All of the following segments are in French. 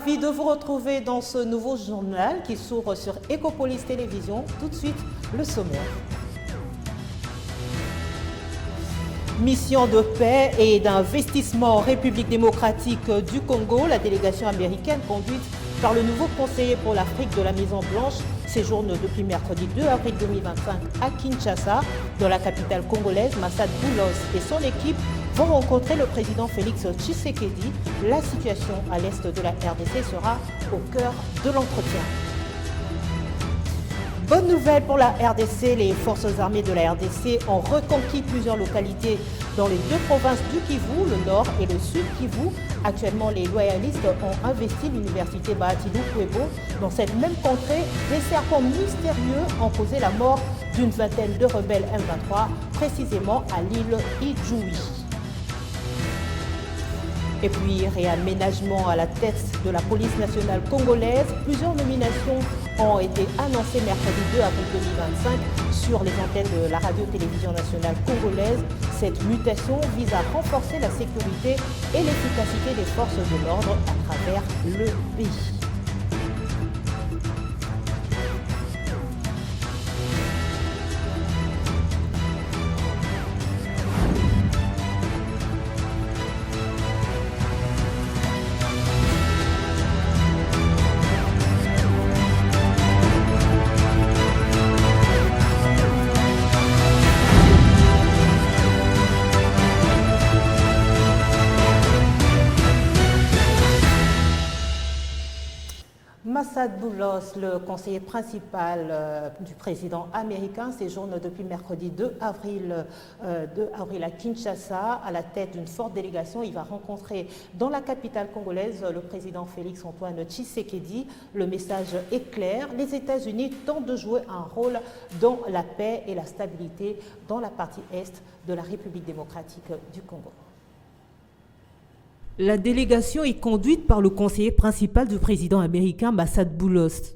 Ravi de vous retrouver dans ce nouveau journal qui s'ouvre sur Ecopolis Télévision. Tout de suite, le sommaire. Mission de paix et d'investissement en République démocratique du Congo, la délégation américaine conduite par le nouveau conseiller pour l'Afrique de la Maison-Blanche séjourne depuis mercredi 2 avril 2025 à Kinshasa, dans la capitale congolaise. Massad Boulos et son équipe vont rencontrer le président Félix Tshisekedi. La situation à l'est de la RDC sera au cœur de l'entretien. Bonne nouvelle pour la RDC, les forces armées de la RDC ont reconquis plusieurs localités dans les deux provinces du Kivu, le nord et le sud Kivu. Actuellement, les loyalistes ont investi l'université Bahati-Lukwebo. Dans cette même contrée, des serpents mystérieux ont causé la mort d'une vingtaine de rebelles M23, précisément à l'île Idjoui. Et puis, réaménagement à la tête de la police nationale congolaise. Plusieurs nominations ont été annoncées mercredi 2 avril 2025 sur les antennes de la radio-télévision nationale congolaise. Cette mutation vise à renforcer la sécurité et l'efficacité des forces de l'ordre à travers le pays. Massad Boulos, le conseiller principal du président américain, séjourne depuis mercredi 2 avril à Kinshasa à la tête d'une forte délégation. Il va rencontrer dans la capitale congolaise le président Félix Antoine Tshisekedi. Le message est clair, les États-Unis tentent de jouer un rôle dans la paix et la stabilité dans la partie est de la République démocratique du Congo. La délégation est conduite par le conseiller principal du président américain Massad Boulos.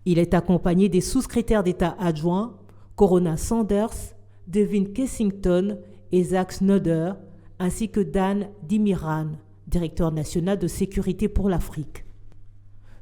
Il est accompagné des sous-secrétaires d'État adjoints, Corona Sanders, Devin Kessington et Zach Snoder, ainsi que Dan Dimiran, directeur national de sécurité pour l'Afrique.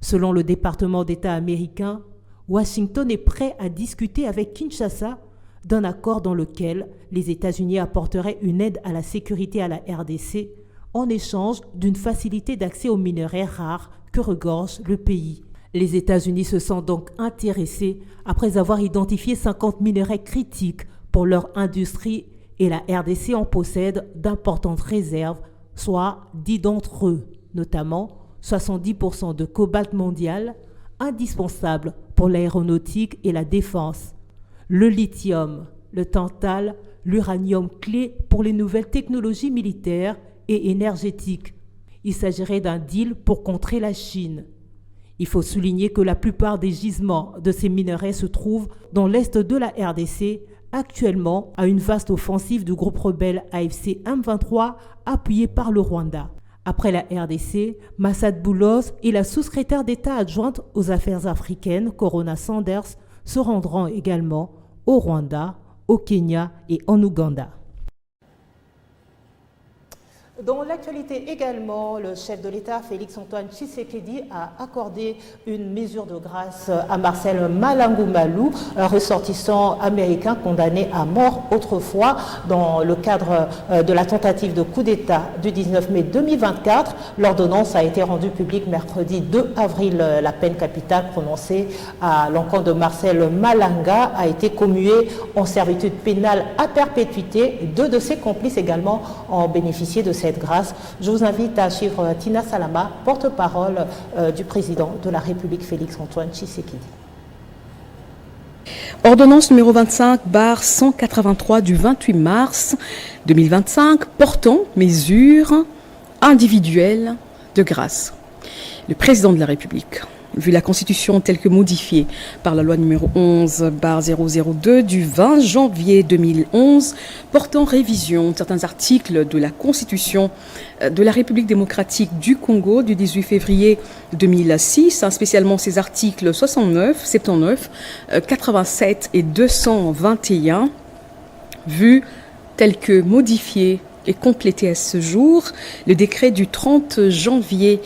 Selon le département d'État américain, Washington est prêt à discuter avec Kinshasa d'un accord dans lequel les États-Unis apporteraient une aide à la sécurité à la RDC en échange d'une facilité d'accès aux minerais rares que regorge le pays. Les États-Unis se sont donc intéressés après avoir identifié 50 minerais critiques pour leur industrie et la RDC en possède d'importantes réserves, soit 10 d'entre eux, notamment 70% de cobalt mondial, indispensable pour l'aéronautique et la défense, le lithium, le tantal, l'uranium clé pour les nouvelles technologies militaires et énergétique. Il s'agirait d'un deal pour contrer la Chine. Il faut souligner que la plupart des gisements de ces minerais se trouvent dans l'est de la RDC, actuellement à une vaste offensive du groupe rebelle AFC M23 appuyé par le Rwanda. Après la RDC, Massad Boulos et la sous-secrétaire d'État adjointe aux affaires africaines, Corona Sanders, se rendront également au Rwanda, au Kenya et en Ouganda. Dans l'actualité également, le chef de l'État, Félix Antoine Tshisekedi, a accordé une mesure de grâce à Marcel Malangou-Malou, un ressortissant américain condamné à mort autrefois dans le cadre de la tentative de coup d'État du 19 mai 2024. L'ordonnance a été rendue publique mercredi 2 avril. La peine capitale prononcée à l'encontre de Marcel Malanga a été commuée en servitude pénale à perpétuité. 2 de ses complices également ont bénéficié de cette grâce. Je vous invite à suivre Tina Salama, porte-parole du président de la République Félix Antoine Tshisekedi. Ordonnance numéro 25/183 du 28 mars 2025 portant mesures individuelles de grâce. Le président de la République, vu la Constitution telle que modifiée par la loi numéro 11/002 du 20 janvier 2011 portant révision de certains articles de la Constitution de la République démocratique du Congo du 18 février 2006, spécialement ses articles 69, 79, 87 et 221, vus tels que modifiés et complété à ce jour le décret du 30 janvier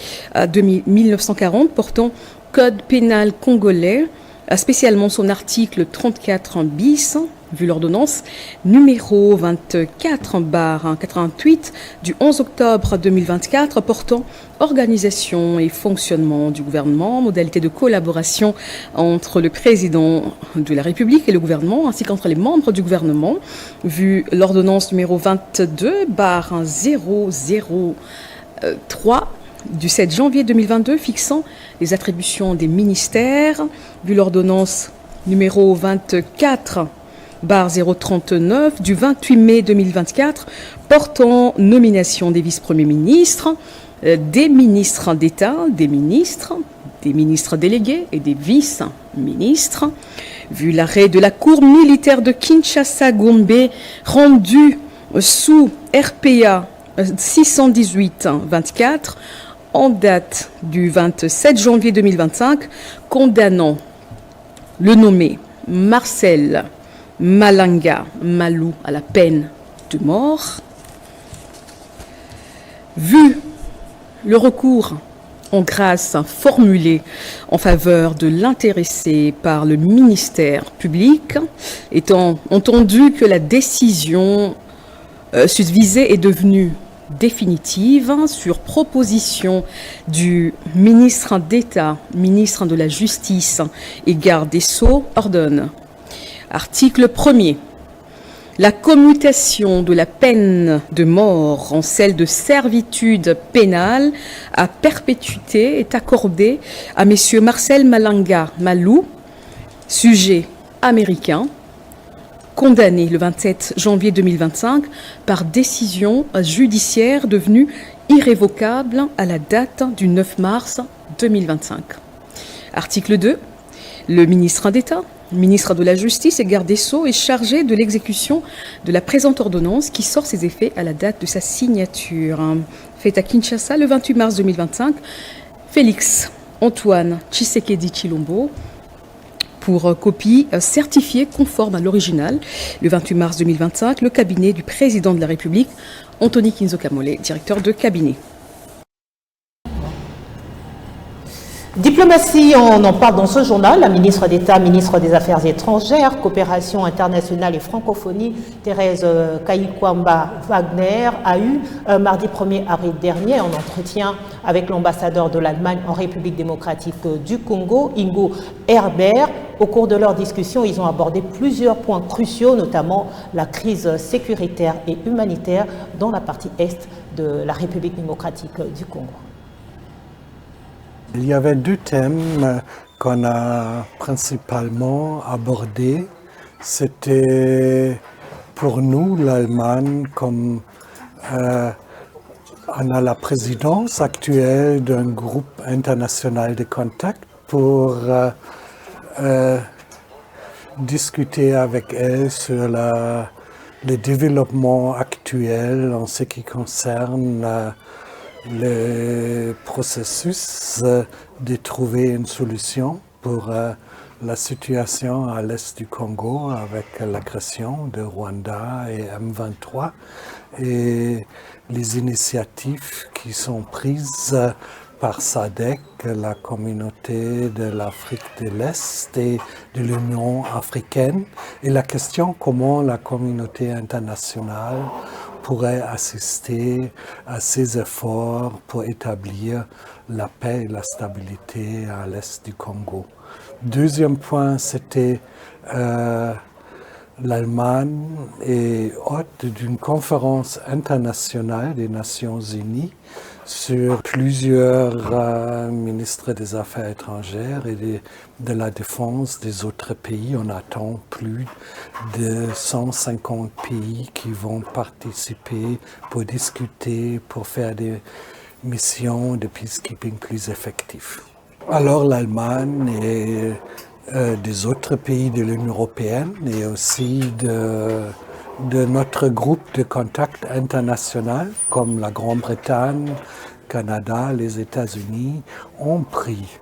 1940 portant Code pénal congolais, spécialement son article 34 bis, vu l'ordonnance numéro 24/88 du 11 octobre 2024 portant organisation et fonctionnement du gouvernement, modalités de collaboration entre le président de la République et le gouvernement, ainsi qu'entre les membres du gouvernement, vu l'ordonnance numéro 22/003 du 7 janvier 2022 fixant les attributions des ministères, vu l'ordonnance numéro 24/039 du 28 mai 2024 portant nomination des vice-premiers ministres, des ministres d'État, des ministres délégués et des vice-ministres, vu l'arrêt de la Cour militaire de Kinshasa-Gombe rendu sous RPA 618-24 en date du 27 janvier 2025, condamnant le nommé Marcel Malanga Malou à la peine de mort. Vu le recours en grâce formulé en faveur de l'intéressé par le ministère public, étant entendu que la décision susvisée est devenue définitive sur proposition du ministre d'État, ministre de la Justice et garde des Sceaux, ordonne. Article 1er. La commutation de la peine de mort en celle de servitude pénale à perpétuité est accordée à messieurs Marcel Malanga Malou, sujet américain, condamné le 27 janvier 2025 par décision judiciaire devenue irrévocable à la date du 9 mars 2025. Article 2. Le ministre d'État, ministre de la Justice et garde des Sceaux est chargé de l'exécution de la présente ordonnance qui sort ses effets à la date de sa signature. Faite à Kinshasa le 28 mars 2025, Félix Antoine Tshisekedi Tshilombo, pour copie certifiée conforme à l'original. Le 28 mars 2025, le cabinet du président de la République, Anthony Kinzo Kamole, directeur de cabinet. Diplomatie, on en parle dans ce journal. La ministre d'État, ministre des Affaires étrangères, coopération internationale et francophonie, Thérèse Kayikwamba Wagner, a eu mardi 1er avril dernier un entretien avec l'ambassadeur de l'Allemagne en République démocratique du Congo, Ingo Herbert. Au cours de leur discussion, ils ont abordé plusieurs points cruciaux, notamment la crise sécuritaire et humanitaire dans la partie est de la République démocratique du Congo. Il y avait deux thèmes qu'on a principalement abordés. C'était pour nous, l'Allemagne, comme on a la présidence actuelle d'un groupe international de contact pour discuter avec elle sur le développement actuel en ce qui concerne le processus de trouver une solution pour la situation à l'est du Congo avec l'agression de Rwanda et M23 et les initiatives qui sont prises par SADC, la communauté de l'Afrique de l'Est et de l'Union africaine, et la question comment la communauté internationale pourrait assister à ces efforts pour établir la paix et la stabilité à l'est du Congo. Deuxième point, c'était l'Allemagne est hôte d'une conférence internationale des Nations Unies sur plusieurs ministres des Affaires étrangères et de la défense des autres pays. On attend plus de 150 pays qui vont participer pour discuter, pour faire des missions de peacekeeping plus effectives. Alors l'Allemagne et des autres pays de l'Union européenne et aussi de notre groupe de contact international comme la Grande-Bretagne, Canada, les États-Unis ont pris,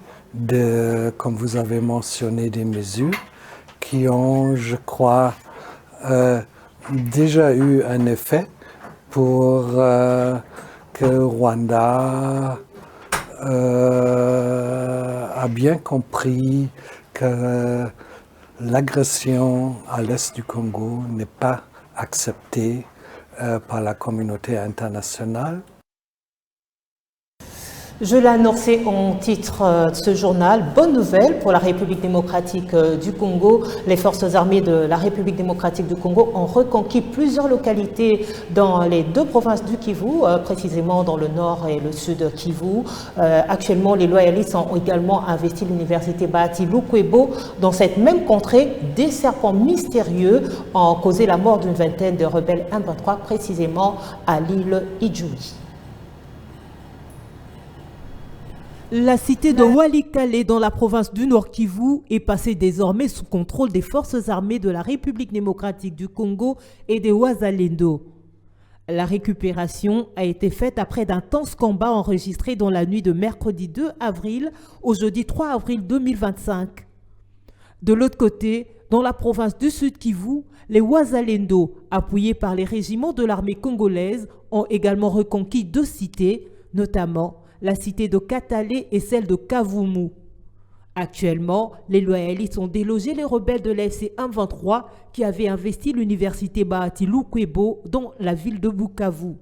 comme vous avez mentionné, des mesures qui ont, je crois, déjà eu un effet pour que Rwanda a bien compris que l'agression à l'est du Congo n'est pas acceptée par la communauté internationale. Je l'ai annoncé en titre de ce journal. Bonne nouvelle pour la République démocratique du Congo. Les forces armées de la République démocratique du Congo ont reconquis plusieurs localités dans les deux provinces du Kivu, précisément dans le nord et le sud Kivu. Actuellement, les loyalistes ont également investi l'université Bahati Lukwebo. Dans cette même contrée, des serpents mystérieux ont causé la mort d'une vingtaine de rebelles M23, précisément à l'île Idjoui. La cité de Walikale dans la province du Nord Kivu est passée désormais sous contrôle des forces armées de la République démocratique du Congo et des Wazalendo. La récupération a été faite après d'intenses combats enregistrés dans la nuit de mercredi 2 avril au jeudi 3 avril 2025. De l'autre côté, dans la province du Sud Kivu, les Wazalendo, appuyés par les régiments de l'armée congolaise, ont également reconquis deux cités, notamment la cité de Katale et celle de Kavumu. Actuellement, les loyalistes ont délogé les rebelles de l'AFC M23 qui avaient investi l'université Bahati Lukwebo dans la ville de Bukavu.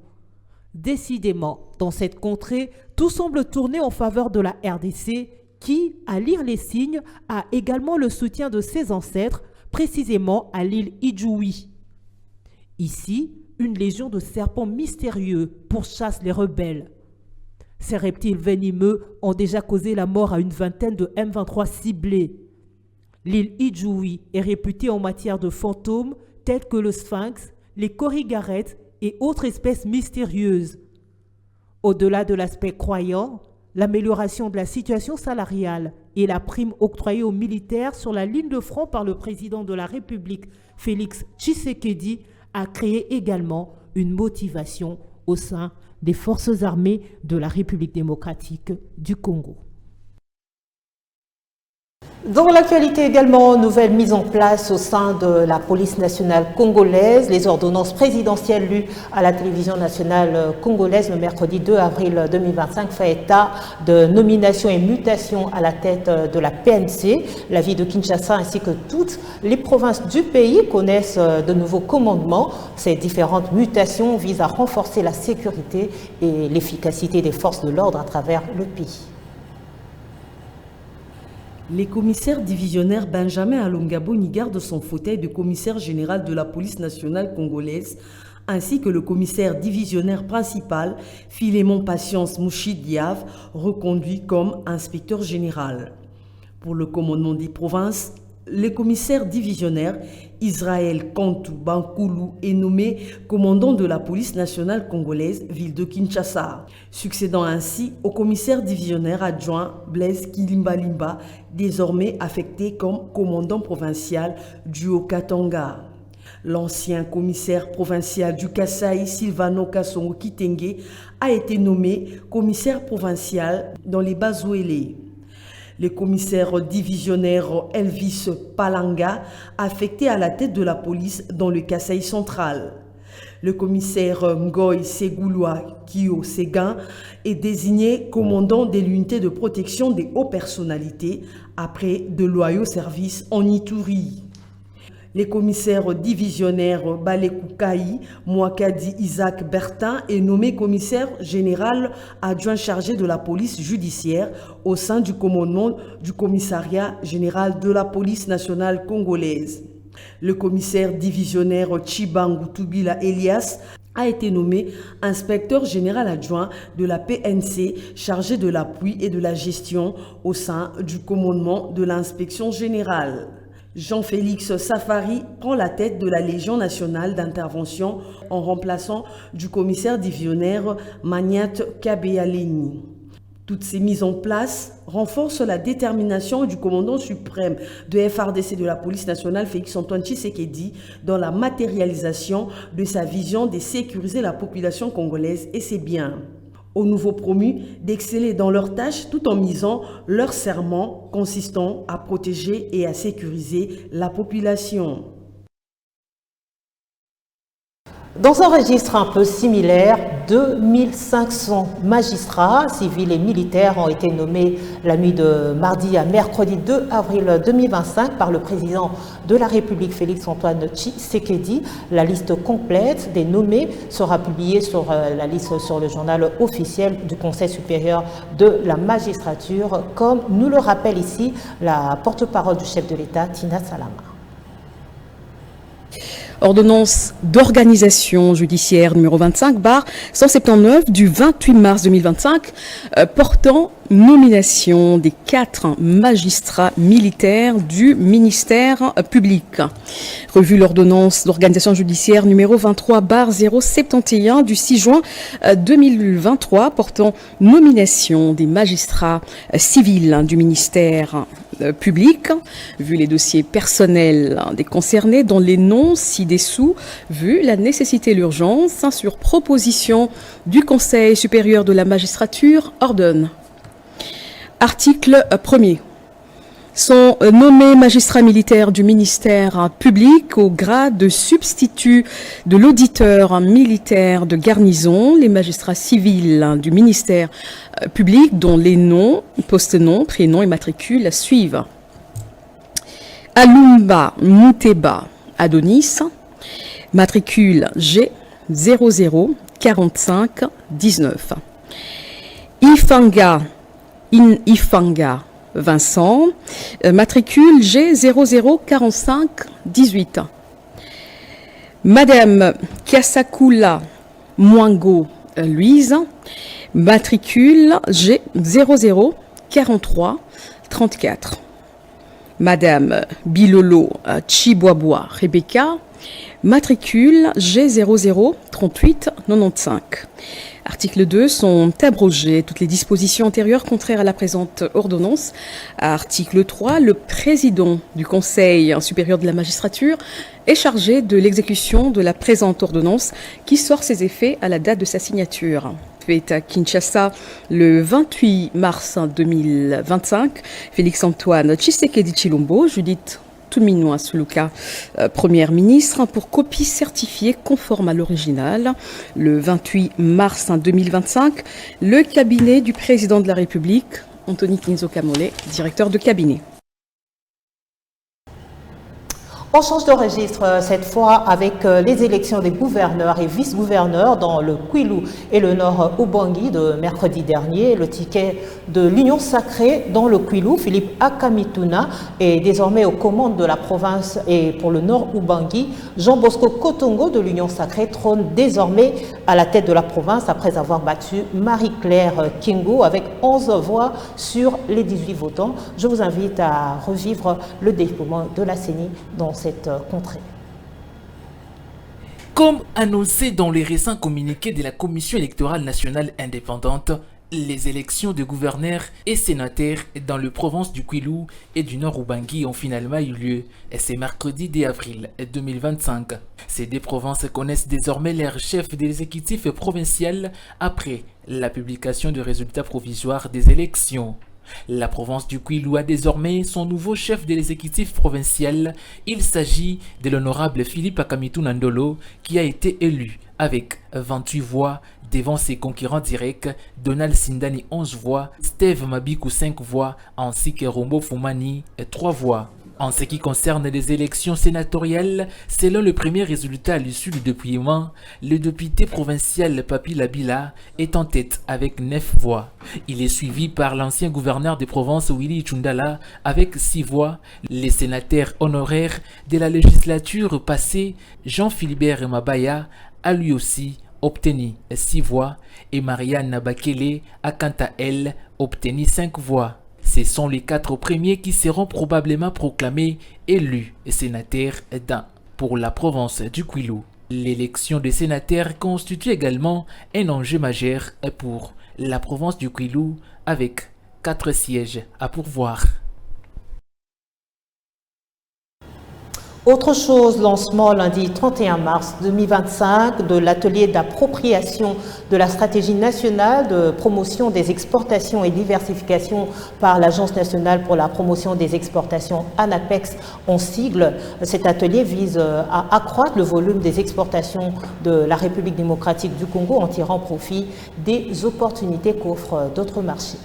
Décidément, dans cette contrée, tout semble tourner en faveur de la RDC qui, à lire les signes, a également le soutien de ses ancêtres, précisément à l'île Idjoui. Ici, une légion de serpents mystérieux pourchasse les rebelles. Ces reptiles venimeux ont déjà causé la mort à une vingtaine de M23 ciblés. L'île Idjoui est réputée en matière de fantômes tels que le sphinx, les corrigarettes et autres espèces mystérieuses. Au-delà de l'aspect croyant, l'amélioration de la situation salariale et la prime octroyée aux militaires sur la ligne de front par le président de la République, Félix Tshisekedi, a créé également une motivation au sein des forces armées de la République démocratique du Congo. Dans l'actualité également, nouvelle mise en place au sein de la police nationale congolaise. Les ordonnances présidentielles lues à la télévision nationale congolaise le mercredi 2 avril 2025 fait état de nomination et mutation à la tête de la PNC. La ville de Kinshasa ainsi que toutes les provinces du pays connaissent de nouveaux commandements. Ces différentes mutations visent à renforcer la sécurité et l'efficacité des forces de l'ordre à travers le pays. Les commissaires divisionnaires Benjamin Alongaboni gardent son fauteuil de commissaire général de la police nationale congolaise, ainsi que le commissaire divisionnaire principal Philémon Patience Mouchid Diav, reconduit comme inspecteur général. Pour le commandement des provinces, le commissaire divisionnaire Israël Kantou Bankoulou est nommé commandant de la police nationale congolaise, ville de Kinshasa, succédant ainsi au commissaire divisionnaire adjoint Blaise Kilimbalimba, désormais affecté comme commandant provincial du Haut-Katanga. L'ancien commissaire provincial du Kasaï, Silvano Kassongo Kitenge, a été nommé commissaire provincial dans les Bazouélé. Le commissaire divisionnaire Elvis Palanga, affecté à la tête de la police dans le Kasaï central. Le commissaire Ngoy Segouloa Kio Séguin est désigné commandant de l'unité de protection des hauts personnalités après de loyaux services en Ituri. Le commissaire divisionnaire Balekoukaï Mouakadi Isaac Bertin est nommé commissaire général adjoint chargé de la police judiciaire au sein du commandement du commissariat général de la police nationale congolaise. Le commissaire divisionnaire Chibangu Tubila Elias a été nommé inspecteur général adjoint de la PNC chargé de l'appui et de la gestion au sein du commandement de l'inspection générale. Jean-Félix Safari prend la tête de la Légion nationale d'intervention en remplaçant du commissaire divisionnaire Magnat Kabealeni. Toutes ces mises en place renforcent la détermination du commandant suprême de FRDC de la police nationale Félix-Antoine Tshisekedi dans la matérialisation de sa vision de sécuriser la population congolaise et ses biens. Aux nouveaux promus d'exceller dans leurs tâches tout en misant leur serment consistant à protéger et à sécuriser la population. Dans un registre un peu similaire, 2500 magistrats civils et militaires ont été nommés la nuit de mardi à mercredi 2 avril 2025 par le président de la République Félix-Antoine Tshisekedi. La liste complète des nommés sera publiée sur la liste sur le journal officiel du Conseil supérieur de la magistrature, comme nous le rappelle ici la porte-parole du chef de l'État, Tina Salama. Ordonnance d'organisation judiciaire numéro 25/179 du 28 mars 2025 portant nomination des 4 magistrats militaires du ministère public. Revue l'ordonnance d'organisation judiciaire numéro 23/071 du 6 juin 2023 portant nomination des magistrats civils du ministère public, vu les dossiers personnels des concernés dont les noms ci-dessous, vu la nécessité et l'urgence, sur proposition du Conseil supérieur de la magistrature, ordonne. Article 1er. Sont nommés magistrats militaires du ministère public au grade de substitut de l'auditeur militaire de garnison, les magistrats civils du ministère public dont les noms, post-noms, prénoms et matricules suivent. Alumba Mouteba Adonis, matricule G 004519. Ifanga Vincent, matricule G 004518. Madame Kiasakula Mwango Louise, matricule G 004334. Madame Bilolo Chiboaboa Rebecca, matricule G 003895. Article 2, sont abrogées toutes les dispositions antérieures contraires à la présente ordonnance. Article 3, le président du Conseil supérieur de la magistrature est chargé de l'exécution de la présente ordonnance qui sort ses effets à la date de sa signature. Fait à Kinshasa le 28 mars 2025, Félix-Antoine Tshisekedi Tshilombo, Judith Touminois Suluka, première ministre, pour copie certifiée conforme à l'original. Le 28 mars 2025, le cabinet du président de la République, Anthony Kinzo Kamole, directeur de cabinet. On change de registre cette fois avec les élections des gouverneurs et vice-gouverneurs dans le Kwilu et le Nord Ubangi de mercredi dernier. Le ticket de l'Union sacrée dans le Kwilu, Philippe Akamituna, est désormais aux commandes de la province, et pour le Nord Ubangi, Jean Bosco Kotongo de l'Union sacrée trône désormais à la tête de la province après avoir battu Marie-Claire Kingo avec 11 voix sur les 18 votants. Je vous invite à revivre le déroulement de la CENI dans cette contrée. Comme annoncé dans les récents communiqués de la Commission électorale nationale indépendante, les élections de gouverneurs et sénateurs dans les provinces du Kwilu et du Nord Ubangi ont finalement eu lieu ce mercredi 10 avril 2025. Ces deux provinces connaissent désormais leur chef de l'exécutif provincial après la publication du résultat provisoire des élections. La province du Kwilu a désormais son nouveau chef de l'exécutif provincial. Il s'agit de l'honorable Philippe Akamituna Ndolo qui a été élu avec 28 voix devant ses concurrents directs, Donald Sindani 11 voix, Steve Mabiku 5 voix, ainsi que Rombo Fumani 3 voix. En ce qui concerne les élections sénatoriales, selon le premier résultat à l'issue du dépouillement, le député provincial Papi Labila est en tête avec 9 voix. Il est suivi par l'ancien gouverneur de province Willy Chundala avec 6 voix. Les sénateurs honoraires de la législature passée, Jean-Philibert Mabaya, a lui aussi obtenu 6 voix et Marianne Bakele a quant à elle obtenu 5 voix. Ce sont les 4 premiers qui seront probablement proclamés élus sénateurs pour la province du Kwilu. L'élection des sénateurs constitue également un enjeu majeur pour la province du Kwilu avec 4 sièges à pourvoir. Autre chose, lancement lundi 31 mars 2025 de l'atelier d'appropriation de la stratégie nationale de promotion des exportations et diversification par l'Agence nationale pour la promotion des exportations ANAPEX en sigle. Cet atelier vise à accroître le volume des exportations de la République démocratique du Congo en tirant profit des opportunités qu'offrent d'autres marchés.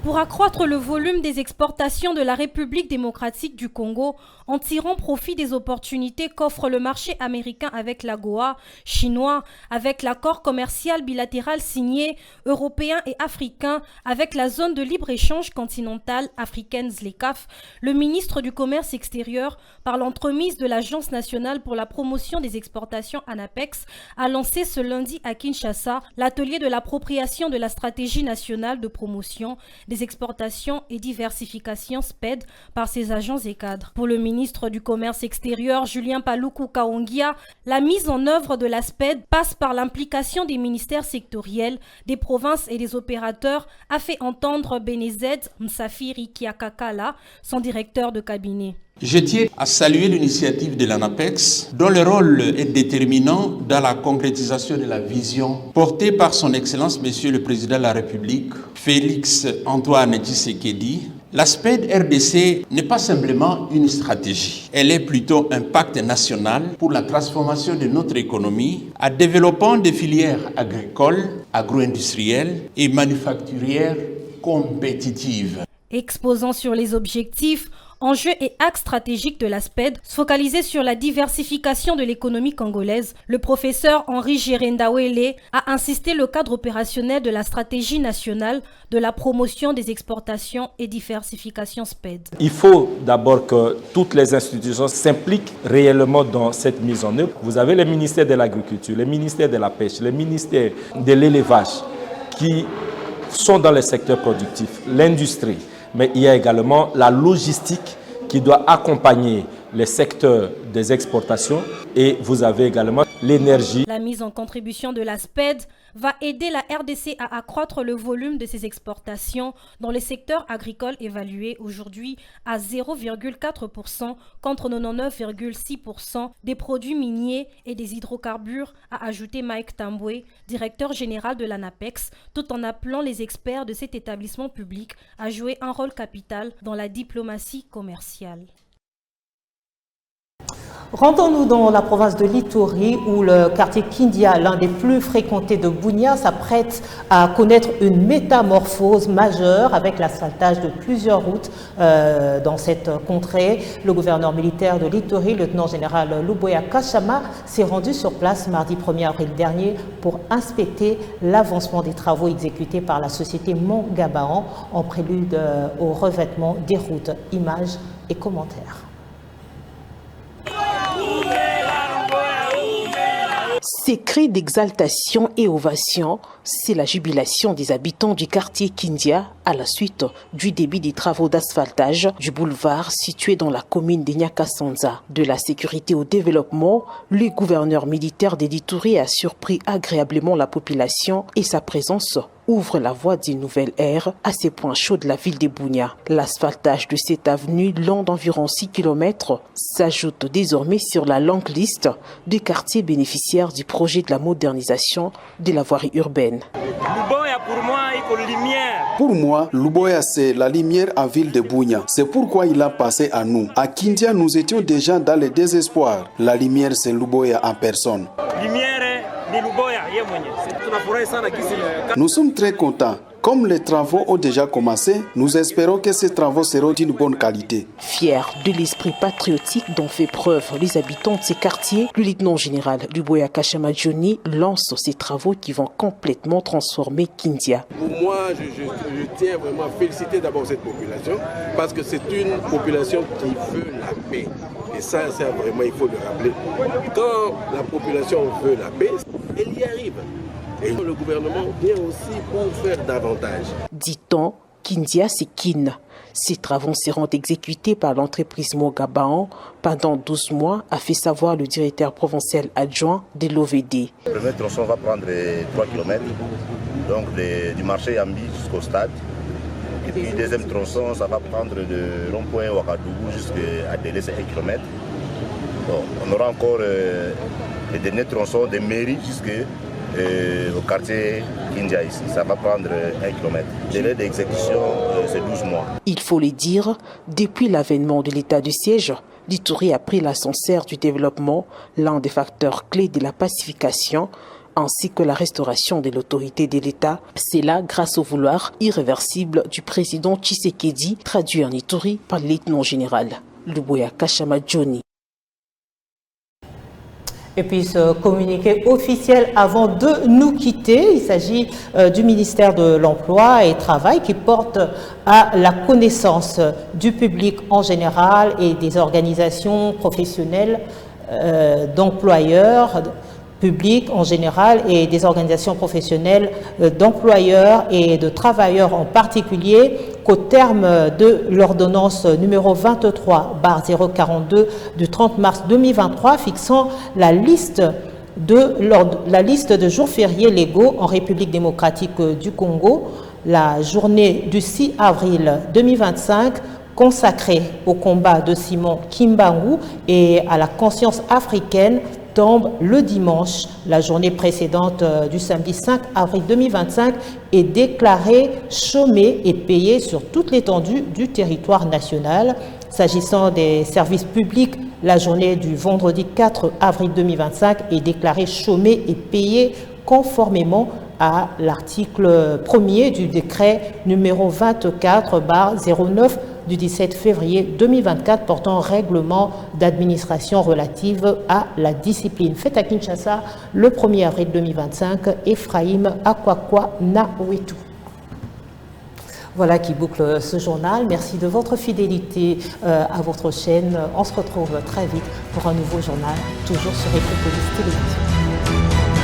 Pour accroître le volume des exportations de la République démocratique du Congo en tirant profit des opportunités qu'offre le marché américain avec l'AGOA, chinois avec l'accord commercial bilatéral signé, européen et africain avec la zone de libre-échange continentale africaine ZLECAf, le ministre du Commerce extérieur, par l'entremise de l'Agence nationale pour la promotion des exportations ANAPEX, a lancé ce lundi à Kinshasa l'atelier de l'appropriation de la stratégie nationale de promotion des exportations et diversification SPED par ses agents et cadres. Pour le ministre du Commerce extérieur, Julien Paluku Kaongia, la mise en œuvre de la SPED passe par l'implication des ministères sectoriels, des provinces et des opérateurs, a fait entendre Benezed Msafiri Kiakakala, son directeur de cabinet. Je tiens à saluer l'initiative de l'ANAPEX, dont le rôle est déterminant dans la concrétisation de la vision portée par son Excellence, Monsieur le Président de la République, Félix Antoine Tshisekedi. La SPED RDC n'est pas simplement une stratégie, elle est plutôt un pacte national pour la transformation de notre économie en développant des filières agricoles, agro-industrielles et manufacturières compétitives. Exposant sur les objectifs, enjeux et axes stratégiques de la SPED, focalisés sur la diversification de l'économie congolaise, le professeur Henri Gerendawele a insisté le cadre opérationnel de la stratégie nationale de la promotion des exportations et diversification SPED. Il faut d'abord que toutes les institutions s'impliquent réellement dans cette mise en œuvre. Vous avez les ministères de l'Agriculture, les ministères de la Pêche, les ministères de l'Élevage qui sont dans les secteurs productifs, l'industrie. Mais il y a également la logistique qui doit accompagner les secteurs des exportations et vous avez également l'énergie. La mise en contribution de la SPED va aider la RDC à accroître le volume de ses exportations dans les secteurs agricoles évalués aujourd'hui à 0,4% contre 99,6% des produits miniers et des hydrocarbures, a ajouté Mike Tambwe, directeur général de l'ANAPEX, tout en appelant les experts de cet établissement public à jouer un rôle capital dans la diplomatie commerciale. Rendons-nous dans la province de l'Ituri où le quartier Kindia, l'un des plus fréquentés de Bunia, s'apprête à connaître une métamorphose majeure avec l'asphaltage de plusieurs routes dans cette contrée. Le gouverneur militaire de l'Ituri, lieutenant général Luboya Kashama, s'est rendu sur place mardi 1er avril dernier pour inspecter l'avancement des travaux exécutés par la société Mont-Gabaon en prélude au revêtement des routes. Images et commentaires. Ces cris d'exaltation et ovation, c'est la jubilation des habitants du quartier Kindia à la suite du début des travaux d'asphaltage du boulevard situé dans la commune de Nyakasanza. De la sécurité au développement, le gouverneur militaire d'Ituri a surpris agréablement la population et sa présence ouvre la voie d'une nouvelle ère à ces points chauds de la ville de Bunia. L'asphaltage de cette avenue, long d'environ 6 km, s'ajoute désormais sur la longue liste des quartiers bénéficiaires du projet de la modernisation de la voirie urbaine. Pour moi, Luboya, c'est la lumière en ville de Bunia. C'est pourquoi il a passé à nous. À Kindia, nous étions déjà dans le désespoir. La lumière, c'est Luboya en personne. Nous sommes très contents. Comme les travaux ont déjà commencé, nous espérons que ces travaux seront d'une bonne qualité. Fiers de l'esprit patriotique dont fait preuve les habitants de ces quartiers, le lieutenant général Luboya Kashama Johnny lance ces travaux qui vont complètement transformer Kindia. Pour moi, je tiens vraiment à féliciter d'abord cette population parce que c'est une population qui veut la paix. Et ça vraiment, il faut le rappeler. Quand la population veut la paix, elle y arrive. Et le gouvernement vient aussi pour faire davantage. Dit-on, Kindia, c'est Kin. Ces travaux seront exécutés par l'entreprise Mont-Gabaon pendant 12 mois, a fait savoir le directeur provincial adjoint de l'OVD. Le premier tronçon va prendre 3 km, donc du marché Yambi jusqu'au stade, qui puis deuxième tronçon, ça va prendre de rond-point Ouagadougou jusqu'à Délé, c'est 1 km. Bon, on aura encore les derniers tronçons de mairie jusqu'au quartier Kindia ici. Ça va prendre 1 km. Le délai d'exécution, c'est 12 mois. Il faut le dire, depuis l'avènement de l'état de siège, l'Ituri a pris l'ascenseur du développement, l'un des facteurs clés de la pacification, ainsi que la restauration de l'autorité de l'État. C'est là grâce au vouloir irréversible du président Tshisekedi, traduit en Ituri par le lieutenant-général Luboya Kashama Johnny. Et puis ce communiqué officiel avant de nous quitter, il s'agit du ministère de l'Emploi et du Travail qui porte à la connaissance du public en général et des organisations professionnelles d'employeurs publics en général et des organisations professionnelles d'employeurs et de travailleurs en particulier qu'au terme de l'ordonnance numéro 23/042 du 30 mars 2023 fixant la liste de jours fériés légaux en République démocratique du Congo, la journée du 6 avril 2025 consacrée au combat de Simon Kimbangu et à la conscience africaine tombe le dimanche. La journée précédente du samedi 5 avril 2025 est déclarée chômée et payée sur toute l'étendue du territoire national. S'agissant des services publics, la journée du vendredi 4 avril 2025 est déclarée chômée et payée conformément à l'article 1er du décret numéro 24/09 du 17 février 2024 portant règlement d'administration relative à la discipline. Fête à Kinshasa le 1er avril 2025, Ephraim Akwakwa Nawetu. Voilà qui boucle ce journal. Merci de votre fidélité à votre chaîne. On se retrouve très vite pour un nouveau journal, toujours sur Ecopolis Télévision.